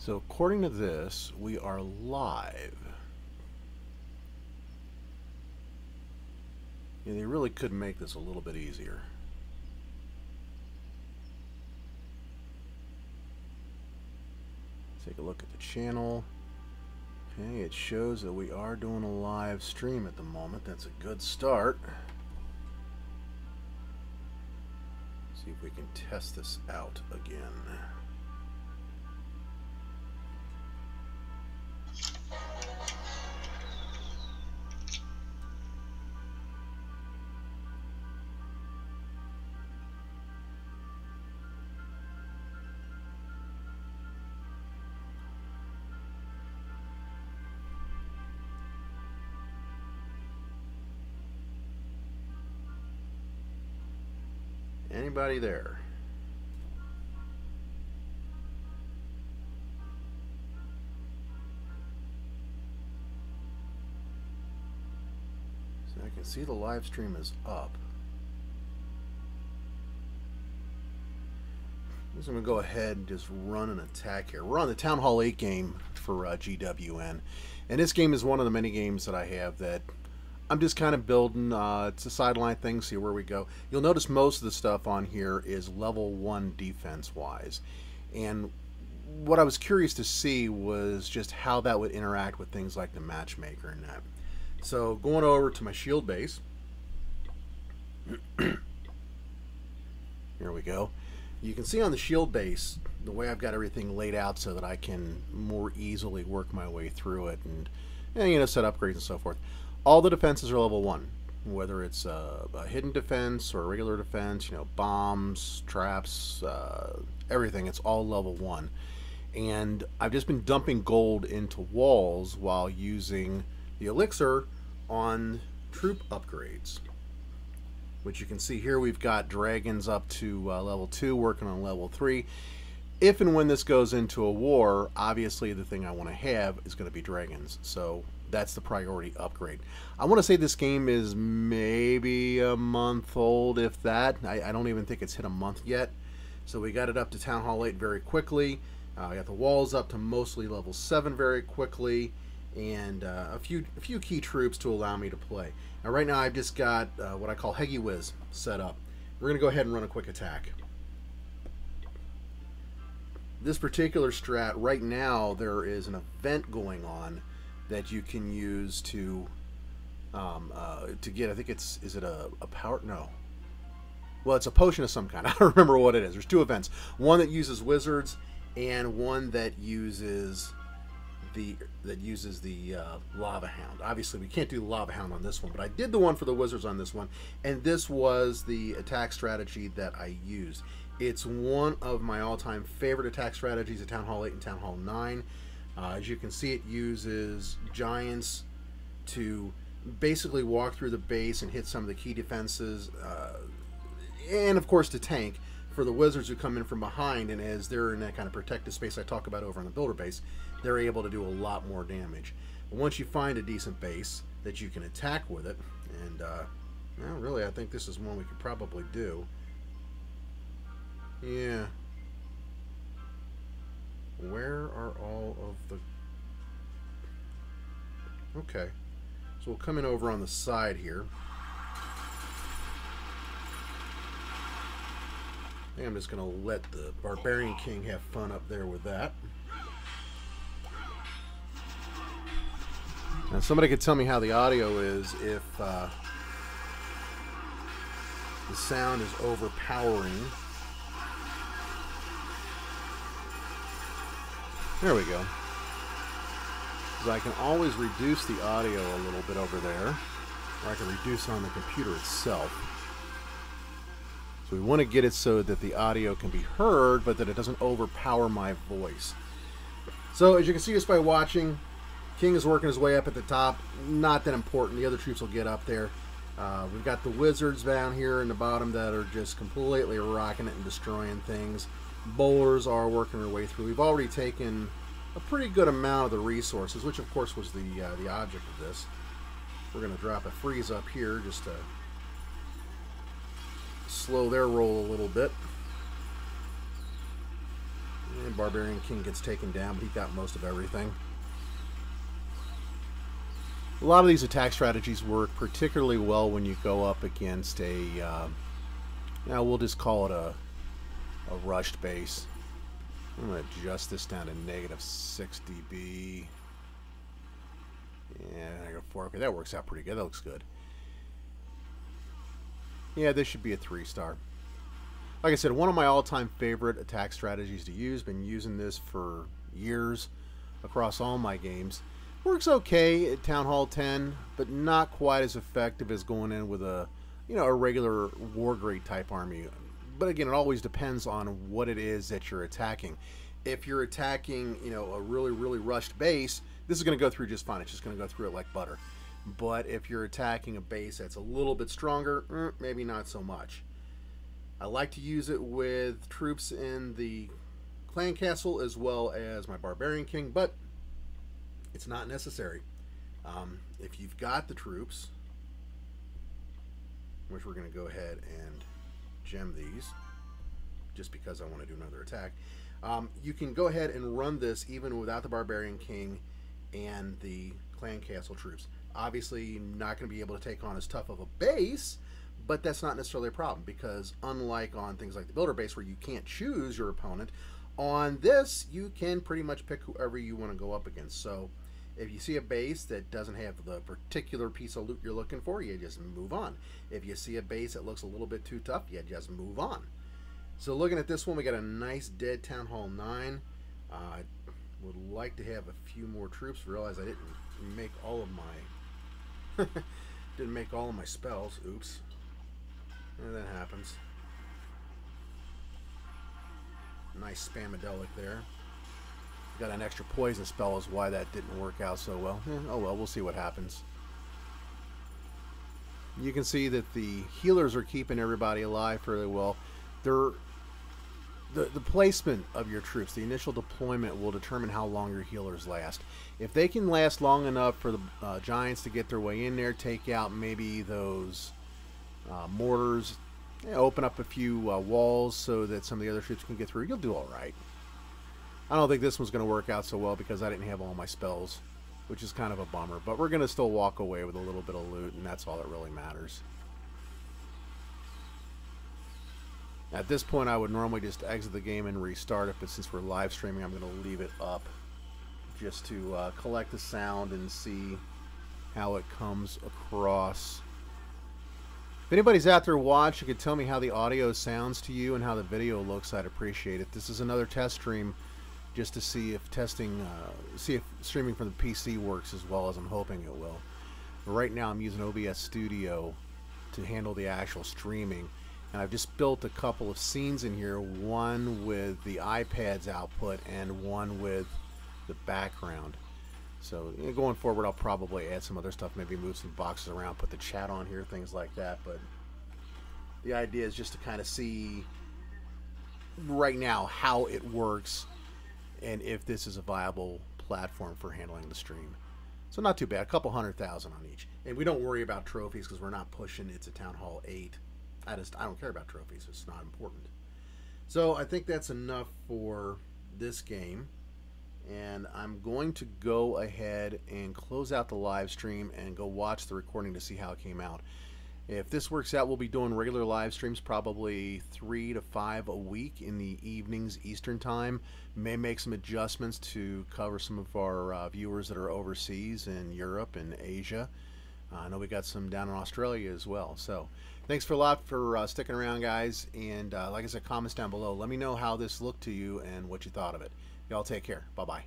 So according to this, we are live. Yeah, they really could make this a little bit easier. Take a look at the channel. Okay, it shows that we are doing a live stream at the moment. That's a good start. See if we can test this out again. Anybody there? So I can see the live stream is up. I'm just going to go ahead and just run an attack here. We're on the Town Hall 8 game for GWN. And this game is one of the many games that I have that I'm just kind of building. It's a sideline thing, see where we go. You'll notice most of the stuff on here is level 1 defense-wise. And what I was curious to see was just how that would interact with things like the matchmaker and that. So going over to my shield base. Here we go. You can see on the shield base the way I've got everything laid out so that I can more easily work my way through it and you know, set upgrades and so forth. All the defenses are level 1, whether it's a hidden defense or a regular defense, you know, bombs, traps, everything. It's all level 1. And I've just been dumping gold into walls while using the elixir on troop upgrades. Which you can see here, we've got dragons up to level 2, working on level 3. If and when this goes into a war, obviously the thing I want to have is going to be dragons. So that's the priority upgrade. I want to say this game is maybe a month old, if that. I don't even think it's hit a month yet. So we got it up to Town Hall 8 very quickly. I got the walls up to mostly level 7 very quickly. And a few key troops to allow me to play. Now right now I've just got what I call HeGiWiz set up. We're going to go ahead and run a quick attack. This particular strat, right now there is an event going on that you can use to get, I think it's, is it a power? No. Well, it's a potion of some kind. I don't remember what it is. There's 2 events. One that uses wizards and one that uses the lava hound. Obviously we can't do the lava hound on this one, but I did the one for the wizards on this one, and this was the attack strategy that I used. It's one of my all-time favorite attack strategies at Town Hall 8 and Town Hall 9. As you can see, it uses giants to basically walk through the base and hit some of the key defenses, and of course to tank for the wizards who come in from behind, and as they're in that kind of protected space I talk about over on the builder base, they're able to do a lot more damage. But once you find a decent base that you can attack with it, and well, really I think this is one we could probably do. Yeah. Where are all of the... Okay. So we'll come in over on the side here. I think I'm just going to let the Barbarian King have fun up there with that. Now somebody could tell me how the audio is if the sound is overpowering. There we go. So I can always reduce the audio a little bit over there, or I can reduce on the computer itself. So we want to get it so that the audio can be heard, but that it doesn't overpower my voice. So as you can see just by watching, King is working his way up at the top. Not that important. The other troops will get up there. We've got the wizards down here in the bottom that are just completely rocking it and destroying things. Bowlers are working their way through. We've already taken a pretty good amount of the resources, which of course was the object of this. We're going to drop a freeze up here just to slow their roll a little bit. And Barbarian King gets taken down, but he got most of everything. A lot of these attack strategies work particularly well when you go up against a, now we'll just call it a rushed base. I'm going to adjust this down to -6 dB. Yeah, -4. Okay, that works out pretty good. That looks good. Yeah, this should be a 3-star. Like I said, one of my all-time favorite attack strategies to use. Been using this for years across all my games. Works okay at Town Hall 10, but not quite as effective as going in with a, a regular war grade type army. But again, it always depends on what it is that you're attacking. If you're attacking, a really, really rushed base, this is going to go through just fine. It's just going to go through it like butter. But if you're attacking a base that's a little bit stronger, maybe not so much. I like to use it with troops in the clan castle as well as my Barbarian King, but it's not necessary. If you've got the troops, which we're going to go ahead and gem these, just because I want to do another attack, you can go ahead and run this even without the Barbarian King and the clan castle troops. Obviously, not going to be able to take on as tough of a base, but that's not necessarily a problem, because unlike on things like the builder base where you can't choose your opponent, on this you can pretty much pick whoever you want to go up against. So if you see a base that doesn't have the particular piece of loot you're looking for, you just move on. If you see a base that looks a little bit too tough, you just move on. So looking at this one, we got a nice dead Town Hall 9. I would like to have a few more troops. Realize I didn't make all of my didn't make all of my spells. Oops. And that happens. Nice spamadelic there. Got an extra poison spell is why that didn't work out so well. Oh well, we'll see what happens. You can see that the healers are keeping everybody alive fairly well. The placement of your troops, the initial deployment, will determine how long your healers last. If they can last long enough for the giants to get their way in there, take out maybe those mortars, open up a few walls so that some of the other troops can get through, you'll do all right. I don't think this one's going to work out so well because I didn't have all my spells, which is kind of a bummer. But we're going to still walk away with a little bit of loot, and that's all that really matters. At this point, I would normally just exit the game and restart it, but since we're live streaming, I'm going to leave it up just to collect the sound and see how it comes across. If anybody's out there watching, could tell me how the audio sounds to you and how the video looks, I'd appreciate it. This is another test stream just to see if streaming from the PC works as well as I'm hoping it will. But right now I'm using OBS Studio to handle the actual streaming, and I've just built a couple of scenes in here, one with the iPad's output and one with the background. So going forward, I'll probably add some other stuff, maybe move some boxes around, put the chat on here, things like that. But the idea is just to kind of see right now how it works and if this is a viable platform for handling the stream. So not too bad, a couple 100,000 on each. And we don't worry about trophies because we're not pushing it to Town Hall 8. I don't care about trophies, it's not important. So I think that's enough for this game. And I'm going to go ahead and close out the live stream and go watch the recording to see how it came out. If this works out, we'll be doing regular live streams, probably 3 to 5 a week in the evenings Eastern time. May make some adjustments to cover some of our viewers that are overseas in Europe and Asia. I know we got some down in Australia as well. So thanks a lot for sticking around, guys. And like I said, comments down below. Let me know how this looked to you and what you thought of it. Y'all take care. Bye-bye.